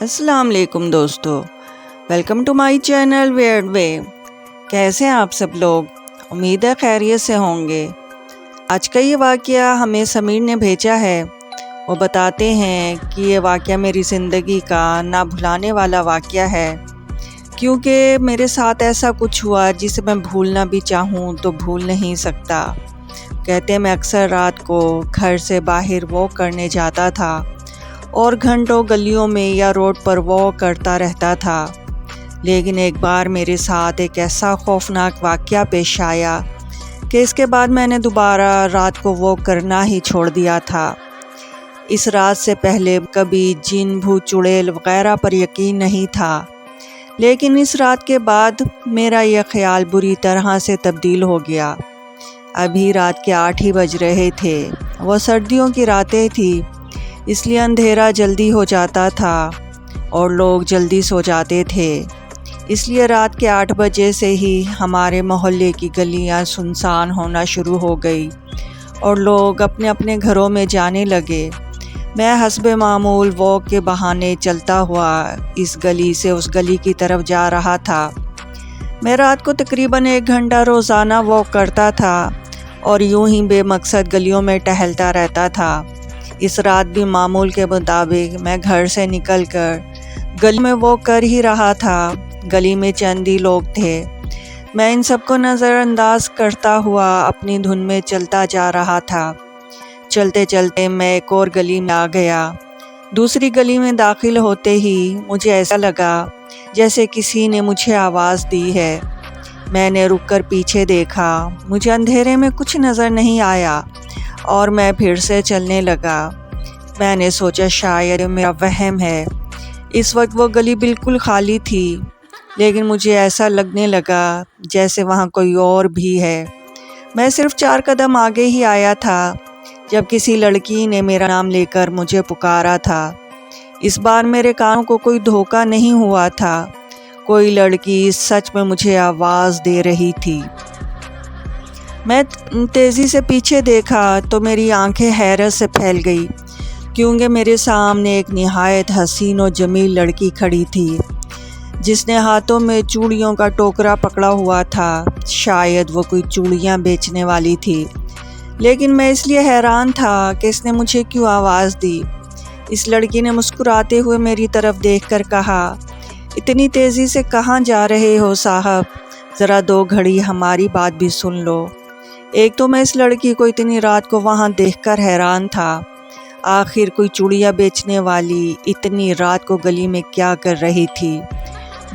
السلام علیکم دوستو، welcome to my channel Weird Way. کیسے ہیں آپ سب لوگ؟ امید ہے خیریت سے ہوں گے۔ آج کا یہ واقعہ ہمیں سمیر نے بھیجا ہے۔ وہ بتاتے ہیں کہ یہ واقعہ میری زندگی کا نہ بھلانے والا واقعہ ہے، کیونکہ میرے ساتھ ایسا کچھ ہوا جسے میں بھولنا بھی چاہوں تو بھول نہیں سکتا۔ کہتے ہیں میں اکثر رات کو گھر سے باہر واک کرنے جاتا تھا اور گھنٹوں گلیوں میں یا روڈ پر واک کرتا رہتا تھا، لیکن ایک بار میرے ساتھ ایک ایسا خوفناک واقعہ پیش آیا کہ اس کے بعد میں نے دوبارہ رات کو واک کرنا ہی چھوڑ دیا تھا۔ اس رات سے پہلے کبھی جن بھوت چڑیل وغیرہ پر یقین نہیں تھا، لیکن اس رات کے بعد میرا یہ خیال بری طرح سے تبدیل ہو گیا۔ ابھی رات کے 8 ہی بج رہے تھے۔ وہ سردیوں کی راتیں تھی، اس لیے اندھیرا جلدی ہو جاتا تھا اور لوگ جلدی سو جاتے تھے۔ اس لیے رات کے 8 بجے سے ہی ہمارے محلے کی گلیاں سنسان ہونا شروع ہو گئی اور لوگ اپنے اپنے گھروں میں جانے لگے۔ میں حسب معمول واک کے بہانے چلتا ہوا اس گلی سے اس گلی کی طرف جا رہا تھا۔ میں رات کو تقریباً 1 گھنٹہ روزانہ واک کرتا تھا اور یوں ہی بے مقصد گلیوں میں ٹہلتا رہتا تھا۔ اس رات بھی معمول کے مطابق میں گھر سے نکل کر گلی میں واک کر ہی رہا تھا۔ گلی میں چند ہی لوگ تھے۔ میں ان سب کو نظر انداز کرتا ہوا اپنی دھن میں چلتا جا رہا تھا۔ چلتے چلتے میں ایک اور گلی میں آ گیا۔ دوسری گلی میں داخل ہوتے ہی مجھے ایسا لگا جیسے کسی نے مجھے آواز دی ہے۔ میں نے رک کر پیچھے دیکھا، مجھے اندھیرے میں کچھ نظر نہیں آیا اور میں پھر سے چلنے لگا۔ میں نے سوچا شاید میرا وہم ہے۔ اس وقت وہ گلی بالکل خالی تھی، لیکن مجھے ایسا لگنے لگا جیسے وہاں کوئی اور بھی ہے۔ میں صرف 4 قدم آگے ہی آیا تھا جب کسی لڑکی نے میرا نام لے کر مجھے پکارا تھا۔ اس بار میرے کانوں کو کوئی دھوکہ نہیں ہوا تھا، کوئی لڑکی سچ میں مجھے آواز دے رہی تھی۔ میں تیزی سے پیچھے دیکھا تو میری آنکھیں حیرت سے پھیل گئی، کیونکہ میرے سامنے ایک نہایت حسین و جمیل لڑکی کھڑی تھی جس نے ہاتھوں میں چوڑیوں کا ٹوکرا پکڑا ہوا تھا۔ شاید وہ کوئی چوڑیاں بیچنے والی تھی، لیکن میں اس لیے حیران تھا کہ اس نے مجھے کیوں آواز دی۔ اس لڑکی نے مسکراتے ہوئے میری طرف دیکھ کر کہا، اتنی تیزی سے کہاں جا رہے ہو صاحب؟ ذرا 2 گھڑی ہماری بات بھی سن لو۔ ایک تو میں اس لڑکی کو اتنی رات کو وہاں دیکھ کر حیران تھا، آخر کوئی چوڑیاں بیچنے والی اتنی رات کو گلی میں کیا کر رہی تھی۔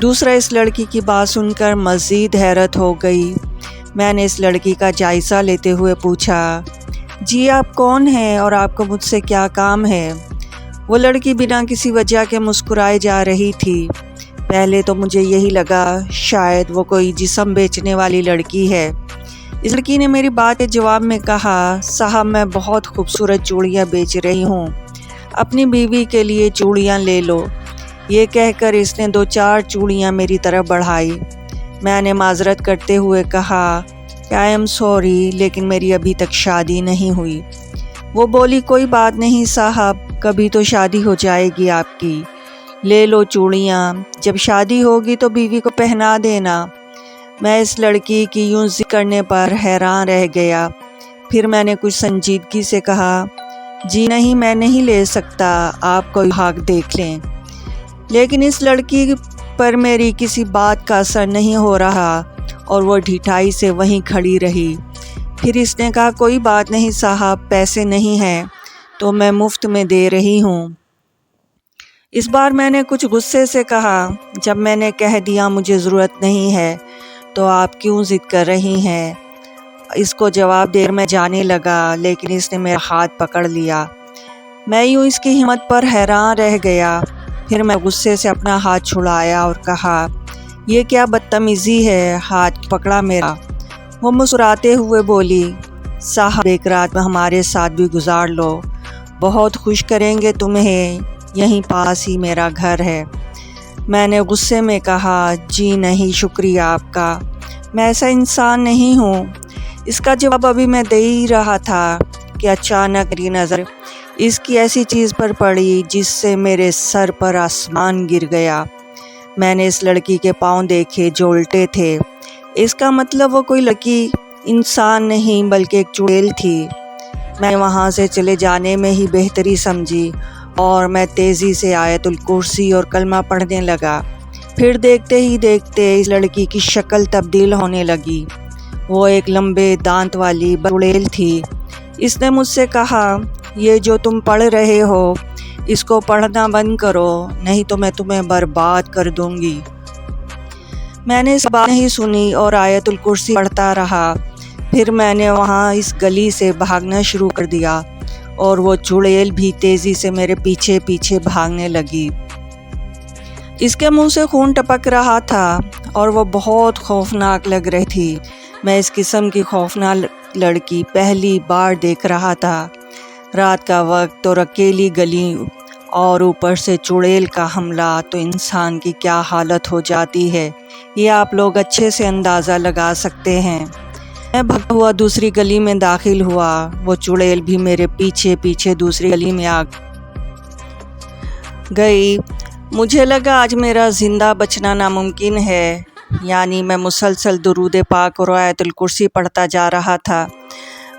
دوسرا، اس لڑکی کی بات سن کر مزید حیرت ہو گئی۔ میں نے اس لڑکی کا جائزہ لیتے ہوئے پوچھا، جی آپ کون ہیں اور آپ کو مجھ سے کیا کام ہے؟ وہ لڑکی بنا کسی وجہ کے مسکرائے جا رہی تھی۔ پہلے تو مجھے یہی لگا شاید وہ کوئی جسم بیچنے والی لڑکی ہے۔ اس لڑکی نے میری بات کے جواب میں کہا، صاحب میں بہت خوبصورت چوڑیاں بیچ رہی ہوں، اپنی بیوی کے لیے چوڑیاں لے لو۔ یہ کہہ کر اس نے 2-4 چوڑیاں میری طرف بڑھائی۔ میں نے معذرت کرتے ہوئے کہا کہ آئی ایم سوری، لیکن میری ابھی تک شادی نہیں ہوئی۔ وہ بولی، کوئی بات نہیں صاحب، کبھی تو شادی ہو جائے گی آپ کی، لے لو چوڑیاں، جب شادی ہوگی تو بیوی کو پہنا دینا۔ میں اس لڑکی کی یوں ضد کرنے پر حیران رہ گیا۔ پھر میں نے کچھ سنجیدگی سے کہا، جی نہیں، میں نہیں لے سکتا، آپ کوئی حق دیکھ لیں۔ لیکن اس لڑکی پر میری کسی بات کا اثر نہیں ہو رہا اور وہ ڈھٹائی سے وہیں کھڑی رہی۔ پھر اس نے کہا، کوئی بات نہیں صاحب، پیسے نہیں ہیں تو میں مفت میں دے رہی ہوں۔ اس بار میں نے کچھ غصے سے کہا، جب میں نے کہہ دیا مجھے ضرورت نہیں ہے تو آپ کیوں ضد کر رہی ہیں؟ اس کو جواب دے میں جانے لگا، لیکن اس نے میرا ہاتھ پکڑ لیا۔ میں یوں اس کی ہمت پر حیران رہ گیا۔ پھر میں غصے سے اپنا ہاتھ چھڑایا اور کہا، یہ کیا بدتمیزی ہے، ہاتھ پکڑا میرا۔ وہ مسکراتے ہوئے بولی، صاحب ایک رات ہمارے ساتھ بھی گزار لو، بہت خوش کریں گے تمہیں، یہیں پاس ہی میرا گھر ہے۔ میں نے غصے میں کہا، جی نہیں شکریہ آپ کا، میں ایسا انسان نہیں ہوں۔ اس کا جواب ابھی میں دے ہی رہا تھا کہ اچانک میری نظر اس کی ایسی چیز پر پڑی جس سے میرے سر پر آسمان گر گیا۔ میں نے اس لڑکی کے پاؤں دیکھے جو الٹے تھے۔ اس کا مطلب وہ کوئی لڑکی انسان نہیں بلکہ ایک چڑیل تھی۔ میں وہاں سے چلے جانے میں ہی بہتری سمجھی اور میں تیزی سے آیت الکرسی اور کلمہ پڑھنے لگا۔ پھر دیکھتے ہی دیکھتے اس لڑکی کی شکل تبدیل ہونے لگی۔ وہ ایک لمبے دانت والی چڑیل تھی۔ اس نے مجھ سے کہا، یہ جو تم پڑھ رہے ہو اس کو پڑھنا بند کرو نہیں تو میں تمہیں برباد کر دوں گی۔ میں نے اس بات نہیں سنی اور آیت الکرسی پڑھتا رہا۔ پھر میں نے وہاں اس گلی سے بھاگنا شروع کر دیا اور وہ چڑیل بھی تیزی سے میرے پیچھے پیچھے بھاگنے لگی۔ اس کے منہ سے خون ٹپک رہا تھا اور وہ بہت خوفناک لگ رہی تھی۔ میں اس قسم کی خوفناک لڑکی پہلی بار دیکھ رہا تھا۔ رات کا وقت اور اکیلی گلی اور اوپر سے چڑیل کا حملہ تو انسان کی کیا حالت ہو جاتی ہے یہ آپ لوگ اچھے سے اندازہ لگا سکتے ہیں۔ میں بھاگتا ہوا دوسری گلی میں داخل ہوا۔ وہ چڑیل بھی میرے پیچھے پیچھے دوسری گلی میں آ گئی۔ مجھے لگا آج میرا زندہ بچنا ناممکن ہے، یعنی میں مسلسل درود پاک اور آیت الکرسی پڑھتا جا رہا تھا۔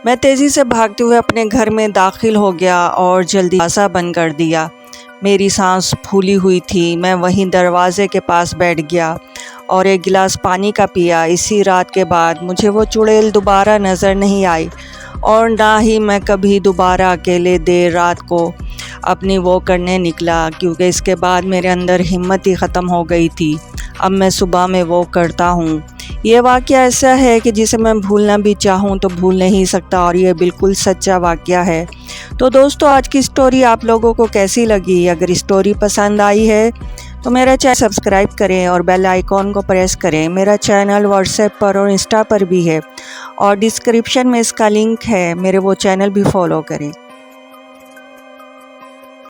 میں تیزی سے بھاگتے ہوئے اپنے گھر میں داخل ہو گیا اور جلدی دروازہ بند کر دیا۔ میری سانس پھولی ہوئی تھی۔ میں وہیں دروازے کے پاس بیٹھ گیا اور ایک گلاس پانی کا پیا۔ اسی رات کے بعد مجھے وہ چڑیل دوبارہ نظر نہیں آئی اور نہ ہی میں کبھی دوبارہ اکیلے دیر رات کو اپنی وہ کرنے نکلا، کیونکہ اس کے بعد میرے اندر ہمت ہی ختم ہو گئی تھی۔ اب میں صبح میں وہ کرتا ہوں۔ یہ واقعہ ایسا ہے کہ جسے میں بھولنا بھی چاہوں تو بھول نہیں سکتا اور یہ بالکل سچا واقعہ ہے۔ تو دوستو، آج کی سٹوری آپ لوگوں کو کیسی لگی؟ اگر سٹوری پسند آئی ہے تو میرا چینل سبسکرائب کریں اور بیل آئیکن کو پریس کریں۔ میرا چینل واٹس ایپ پر اور انسٹا پر بھی ہے اور ڈسکرپشن میں اس کا لنک ہے، میرے وہ چینل بھی فالو کریں۔